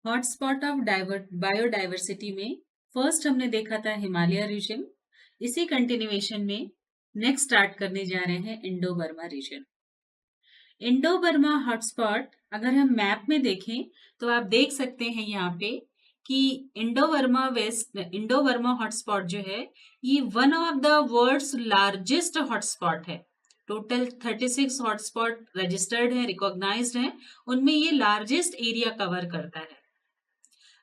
Hotspot of biodiversity में first हमने देखा था हिमालय रीजन। इसी कंटिन्यूएशन में नेक्स्ट स्टार्ट करने जा रहे हैं Indo Burma region. Indo Burma hotspot अगर हम मैप में देखें तो आप देख सकते हैं यहाँ पे कि इंडो बर्मा हॉटस्पॉट जो है ये one of the world's largest hotspot है। टोटल 36 हॉटस्पॉट रजिस्टर्ड है, रिकॉग्नाइज्ड है, उनमें ये लार्जेस्ट एरिया कवर करता है।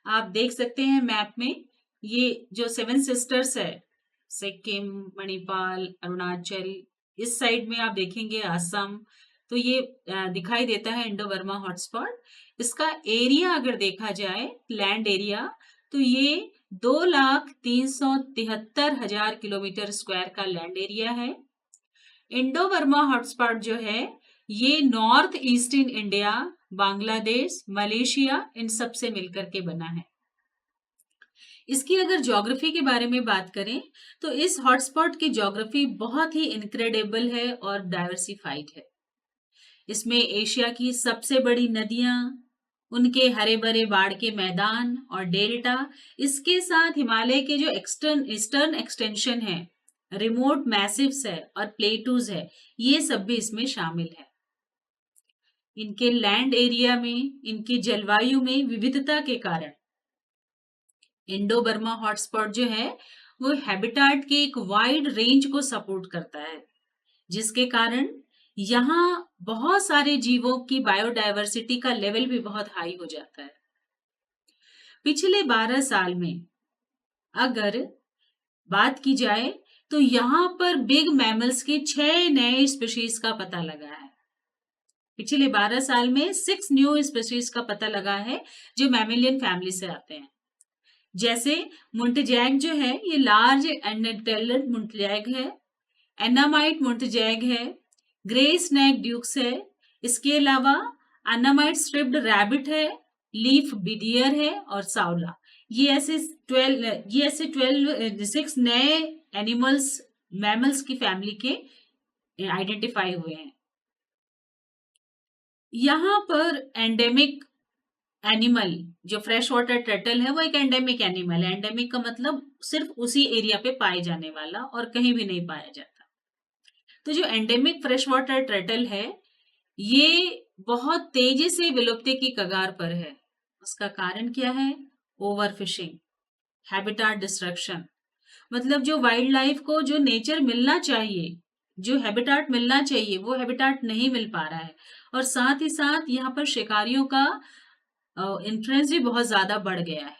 आप देख सकते हैं मैप में ये जो सेवन सिस्टर्स है, सिक्किम, मणिपाल, अरुणाचल, इस साइड में आप देखेंगे असम, तो ये दिखाई देता है इंडो बर्मा हॉटस्पॉट। इसका एरिया अगर देखा जाए, लैंड एरिया, तो ये 2,373,000 किलोमीटर स्क्वायर का लैंड एरिया है। इंडो बर्मा हॉटस्पॉट जो है ये north eastern India, Bangladesh, Malaysia, इन सब से मिलकर के बना है। इसकी अगर ज्योग्राफी के बारे में बात करें तो इस हॉटस्पॉट की ज्योग्राफी बहुत ही इनक्रेडिबल है और डाइवर्सिफाइड है। इसमें एशिया की सबसे बड़ी नदियां, उनके हरे भरे बाढ़ के मैदान और डेल्टा, इसके साथ हिमालय के जो ईस्टर्न एक्सटेंशन है, रिमोट मैसिव्स है और प्लेटूज है, ये सब भी इसमें शामिल है। इनके लैंड एरिया में, इनकी जलवायु में विविधता के कारण इंडो बर्मा हॉटस्पॉट जो है वो हैबिटाट के एक वाइड रेंज को सपोर्ट करता है, जिसके कारण यहाँ बहुत सारे जीवों की बायोडायवर्सिटी का लेवल भी बहुत हाई हो जाता है। पिछले 12 साल में अगर बात की जाए तो यहाँ पर बिग मैमल्स के 6 नए स्पीशीज का पता लगा है। पिछले 12 साल में 6 न्यू स्पीशीज का पता लगा है जो मैमेलियन फैमिली से आते हैं। जैसे मुंटजैग जो है ये लार्ज एंडेटेलेड मुंटजैग है, एनामाइट मुंटजैग है, ग्रे स्नैक ड्यूक्स है, इसके अलावा एनामाइट स्ट्रिप्ड रैबिट है, लीफ बिडियर है और सावला। ये ऐसे 6 नए एनिमल्स, मैमल्स की फैमिली के आइडेंटिफाई हुए हैं। यहाँ पर एंडेमिक एनिमल जो फ्रेश वाटर टर्टल है वो एक एंडेमिक एनिमल है। एंडेमिक का मतलब सिर्फ उसी एरिया पे पाए जाने वाला और कहीं भी नहीं पाया जाता। तो जो एंडेमिक फ्रेश वाटर टर्टल है ये बहुत तेजी से विलुप्ति की कगार पर है। उसका कारण क्या है? Over fishing, habitat destruction. मतलब जो वाइल्ड लाइफ को जो नेचर मिलना चाहिए, जो हैबिटाट मिलना चाहिए, वो हैबिटाट नहीं मिल पा रहा है। और साथ ही साथ यहाँ पर शिकारियों का इन्फ्लुएंस भी बहुत ज्यादा बढ़ गया है।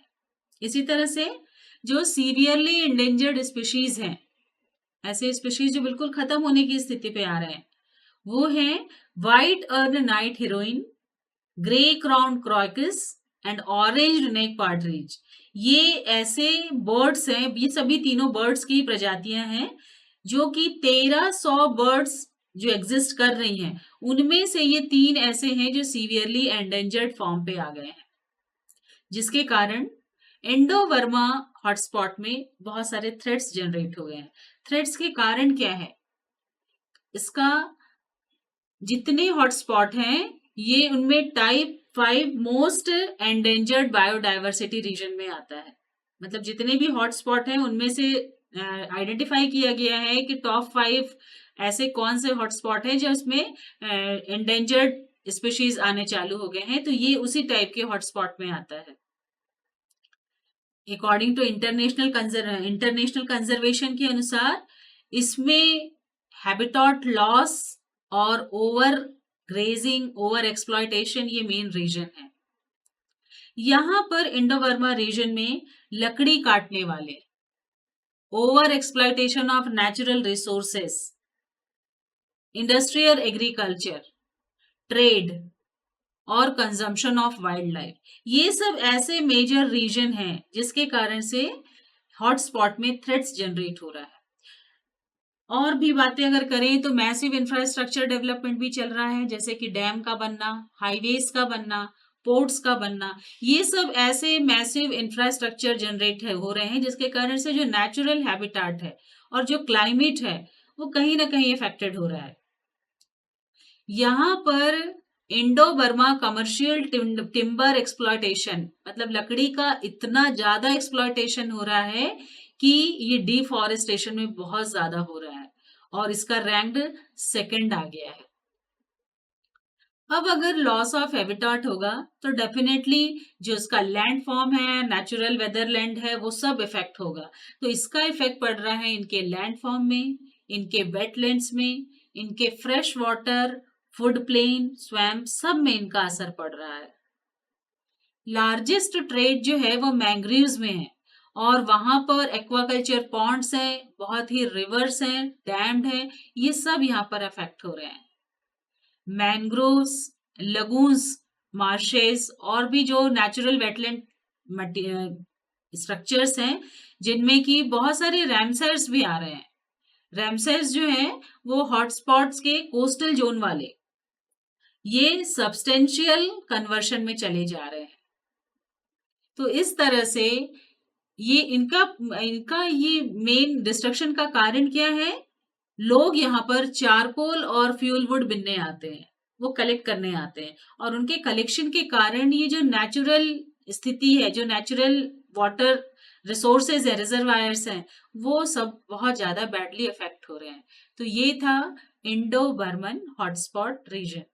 इसी तरह से जो सीवियरली इंडेंजर्ड स्पीशीज हैं, ऐसे स्पीशीज जो बिल्कुल खत्म होने की स्थिति पे आ रहे हैं, वो है white eared night heron, grey crowned crocias and orange necked partridge. ये ऐसे बर्ड्स हैं, ये सभी तीनों बर्ड्स की प्रजातियां हैं जो कि 1300 बर्ड्स जो एग्जिस्ट कर रही हैं, उनमें से ये 3 ऐसे हैं जो सीवियरली एंडेंजर्ड फॉर्म पे आ गए हैं, जिसके कारण इंडो बर्मा हॉटस्पॉट में बहुत सारे थ्रेट्स जनरेट हो गए हैं। थ्रेट्स के कारण क्या है? इसका जितने हॉटस्पॉट हैं ये उनमें type 5 most endangered biodiversity region में आता है। मतलब जितने भी हॉटस्पॉट हैं उनमें से आइडेंटिफाई किया गया है कि टॉप 5 ऐसे कौन से हॉटस्पॉट हैं जो उसमें एंडेंजर्ड स्पीशीज आने चालू हो गए हैं, तो ये उसी टाइप के हॉटस्पॉट में आता है। अकॉर्डिंग टू इंटरनेशनल कंजर्वेशन के अनुसार इसमें हैबिटेट लॉस और ओवर ग्रेजिंग, ओवर एक्सप्लॉयटेशन ये मेन रीजन है। यहां पर इंडो बर्मा रीजन में लकड़ी काटने वाले, over exploitation of natural resources, industrial agriculture, trade और कंजम्पशन ऑफ वाइल्ड लाइफ, ये सब ऐसे मेजर रीजन हैं जिसके कारण से हॉटस्पॉट में थ्रेट्स जनरेट हो रहा है। और भी बातें अगर करें तो मैसिव इंफ्रास्ट्रक्चर डेवलपमेंट भी चल रहा है, जैसे कि डैम का बनना, हाईवेज का बनना, पोर्ट्स का बनना। ये सब ऐसे मैसिव इंफ्रास्ट्रक्चर जनरेट हो रहे हैं जिसके कारण से जो नेचुरल हैबिटाट है और जो क्लाइमेट है वो कहीं ना कहीं इफेक्टेड हो रहा है। यहाँ पर Indo Burma commercial timber exploitation, मतलब लकड़ी का इतना ज्यादा एक्सप्लॉयटेशन हो रहा है कि ये डिफॉरेस्टेशन में बहुत ज्यादा हो रहा है और इसका रैंक्ड सेकंड आ गया है। अब अगर लॉस ऑफ हैबिटाट होगा तो डेफिनेटली जो इसका लैंड फॉर्म है, नेचुरल वेदरलैंड है, वो सब इफेक्ट होगा। तो इसका इफेक्ट पड़ रहा है इनके लैंड फॉर्म में, इनके वेटलैंड्स में, इनके fresh water, food plain, swamp, सब में इनका असर पड़ रहा है। लार्जेस्ट ट्रेड जो है वो मैंग्रीव्स में है और वहां पर एक्वाकल्चर पॉन्ड्स हैं, बहुत ही रिवर्स हैं, डैम्ड है, ये सब यहाँ पर अफेक्ट हो रहे हैं। मैंग्रोव्स, लगून्स, मार्शेस और भी जो नेचुरल वेटलैंड स्ट्रक्चर्स हैं, जिनमें कि बहुत सारे रैमसर्स भी आ रहे हैं। रैमसर्स जो हैं वो हॉटस्पॉट्स के कोस्टल जोन वाले, ये सब्सटेंशियल कन्वर्शन में चले जा रहे हैं। तो इस तरह से ये इनका इनका ये मेन डिस्ट्रक्शन का कारण क्या है? लोग यहाँ पर चारकोल और फ्यूल वुड बिनने आते हैं, वो कलेक्ट करने आते हैं और उनके कलेक्शन के कारण ये जो नेचुरल स्थिति है, जो नेचुरल वाटर रिसोर्सेज है, रिजर्वायर्स हैं, वो सब बहुत ज्यादा बैडली अफेक्ट हो रहे हैं। तो ये था इंडो बर्मन हॉटस्पॉट रीजन।